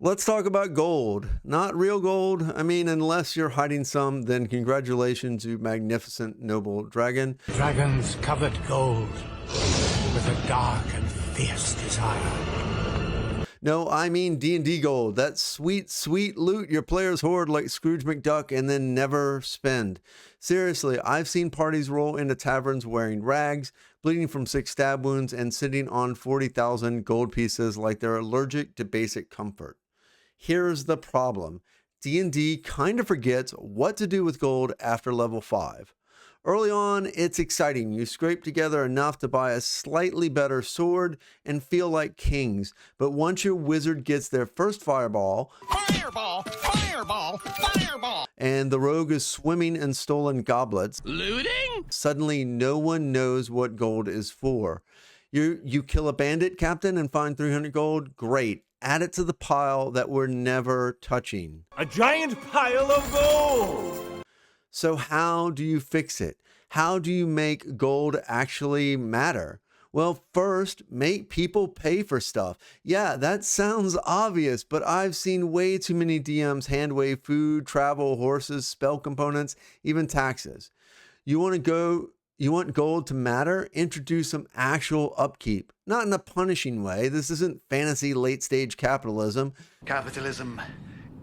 Let's talk about gold. Not real gold. I mean, unless you're hiding some, then congratulations, you magnificent noble dragon. Dragons covet gold with a dark and fierce desire. No, I mean D&D gold. That sweet, sweet loot your players hoard like Scrooge McDuck and then never spend. Seriously, I've seen parties roll into taverns wearing rags, bleeding from 6 stab wounds, and sitting on 40,000 gold pieces like they're allergic to basic comfort. Here's the problem. D&D kind of forgets what to do with gold after level 5. Early on, it's exciting. You scrape together enough to buy a slightly better sword and feel like kings. But once your wizard gets their first fireball, and the rogue is swimming in stolen goblets, Looting? suddenly no one knows what gold is for. You kill a bandit captain and find 300 gold, great. Add it to the pile that we're never touching. A giant pile of gold! So how do you fix it? How do you make gold actually matter? Well, first, make people pay for stuff. Yeah, that sounds obvious, but I've seen way too many DMs hand wave food, travel, horses, spell components, even taxes. You want gold to matter? Introduce some actual upkeep. Not in a punishing way. This isn't fantasy late stage capitalism. Capitalism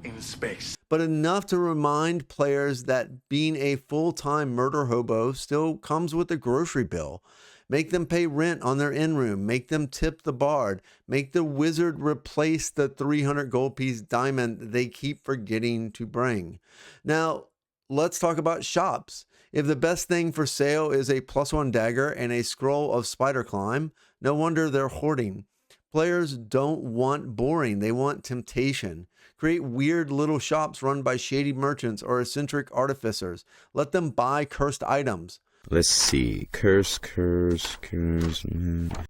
in space. But enough to remind players that being a full-time murder hobo still comes with a grocery bill. Make them pay rent on their in-room. Make them tip the bard. Make the wizard replace the 300 gold piece diamond they keep forgetting to bring. Now, let's talk about shops. If the best thing for sale is a +1 dagger and a scroll of spider climb, no wonder they're hoarding. Players don't want boring, they want temptation. Create weird little shops run by shady merchants or eccentric artificers. Let them buy cursed items. Let's see. Curse.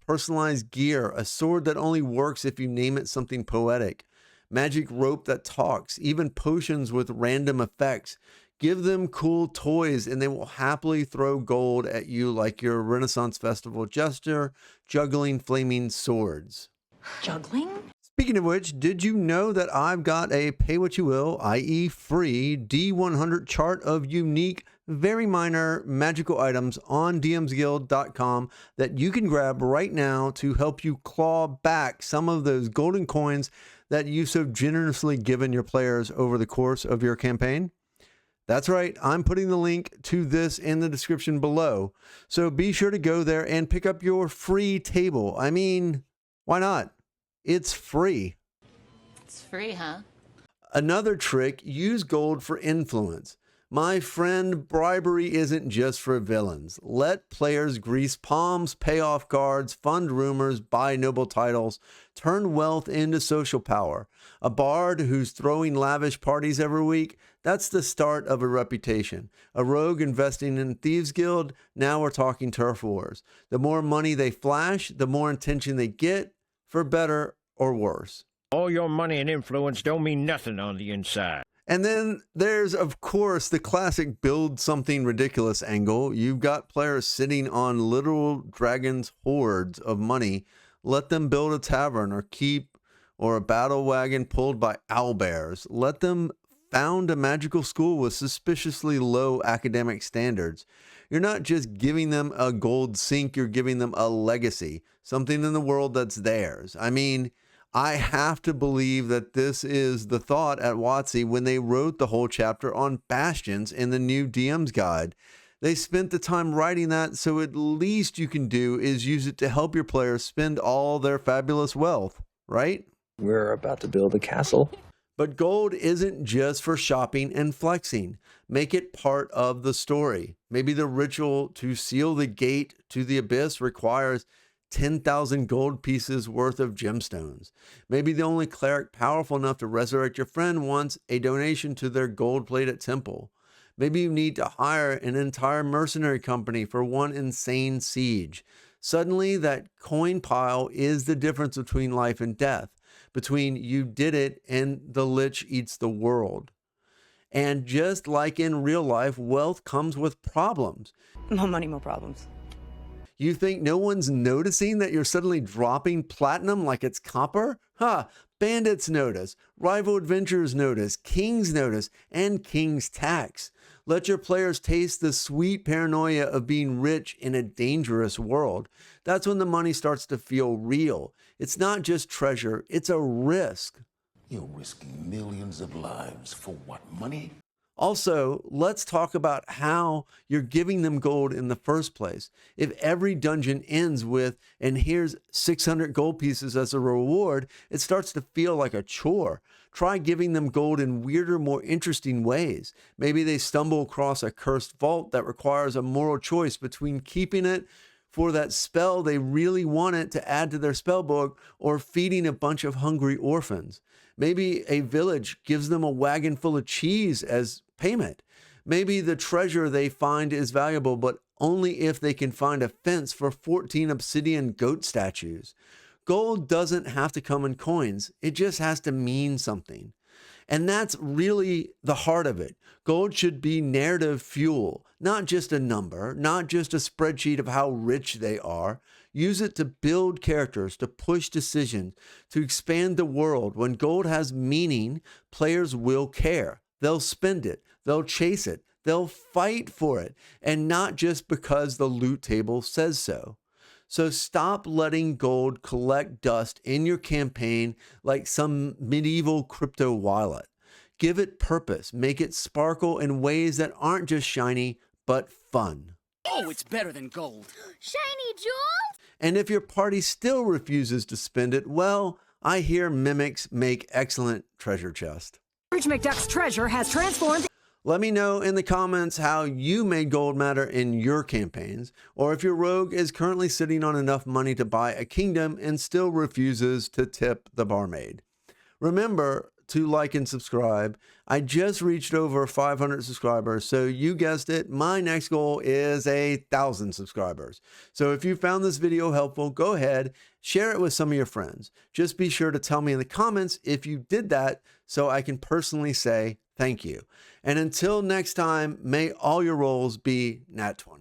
Personalized gear, a sword that only works if you name it something poetic. Magic rope that talks, even potions with random effects. Give them cool toys and they will happily throw gold at you like your Renaissance Festival jester juggling flaming swords. Juggling? Speaking of which, did you know that I've got a pay what you will, i.e. free D100 chart of unique, very minor magical items on dmsguild.com that you can grab right now to help you claw back some of those golden coins that you've so generously given your players over the course of your campaign? That's right, I'm putting the link to this in the description below. So be sure to go there and pick up your free table. I mean, why not? It's free. It's free, huh? Another trick, use gold for influence. My friend, bribery isn't just for villains. Let players grease palms, pay off guards, fund rumors, buy noble titles, turn wealth into social power. A bard who's throwing lavish parties every week, that's the start of a reputation. A rogue investing in Thieves Guild, now we're talking turf wars. The more money they flash, the more attention they get, for better or worse. All your money and influence don't mean nothing on the inside. And then there's, of course, the classic build something ridiculous angle. You've got players sitting on literal dragons' hordes of money. Let them build a tavern or a battle wagon pulled by owlbears. Let them found a magical school with suspiciously low academic standards. You're not just giving them a gold sink, you're giving them a legacy, something in the world that's theirs. I mean, I have to believe that this is the thought at WotC when they wrote the whole chapter on bastions in the new DM's guide. They spent the time writing that, so at least you can do is use it to help your players spend all their fabulous wealth, right? We're about to build a castle. But gold isn't just for shopping and flexing. Make it part of the story. Maybe the ritual to seal the gate to the abyss requires 10,000 gold pieces worth of gemstones. Maybe the only cleric powerful enough to resurrect your friend wants a donation to their gold-plated temple. Maybe you need to hire an entire mercenary company for one insane siege. Suddenly, that coin pile is the difference between life and death, between you did it and the lich eats the world. And just like in real life, wealth comes with problems. More money, more problems. You think no one's noticing that you're suddenly dropping platinum like it's copper? Ha! Bandits notice, Rival Adventurers notice, Kings notice, and King's Tax. Let your players taste the sweet paranoia of being rich in a dangerous world. That's when the money starts to feel real. It's not just treasure, it's a risk. You're risking millions of lives for what, money? Also, let's talk about how you're giving them gold in the first place. If every dungeon ends with, and here's 600 gold pieces as a reward, it starts to feel like a chore. Try giving them gold in weirder, more interesting ways. Maybe they stumble across a cursed vault that requires a moral choice between keeping it for that spell they really want it to add to their spell book, or feeding a bunch of hungry orphans. Maybe a village gives them a wagon full of cheese as payment. Maybe the treasure they find is valuable, but only if they can find a fence for 14 obsidian goat statues. Gold doesn't have to come in coins. It just has to mean something. And that's really the heart of it. Gold should be narrative fuel, not just a number, not just a spreadsheet of how rich they are. Use it to build characters, to push decisions, to expand the world. When gold has meaning, players will care. They'll spend it. They'll chase it. They'll fight for it. And not just because the loot table says so. So stop letting gold collect dust in your campaign like some medieval crypto wallet. Give it purpose. Make it sparkle in ways that aren't just shiny, but fun. Oh, it's better than gold. Shiny jewels? And if your party still refuses to spend it, well, I hear mimics make excellent treasure chests. Scrooge McDuck's treasure has transformed. Let me know in the comments how you made gold matter in your campaigns, or if your rogue is currently sitting on enough money to buy a kingdom and still refuses to tip the barmaid. Remember to like and subscribe. I just reached over 500 subscribers, so you guessed it, my next goal is 1,000 subscribers. So if you found this video helpful, go ahead, share it with some of your friends. Just be sure to tell me in the comments if you did that so I can personally say thank you. And until next time, may all your rolls be nat 20.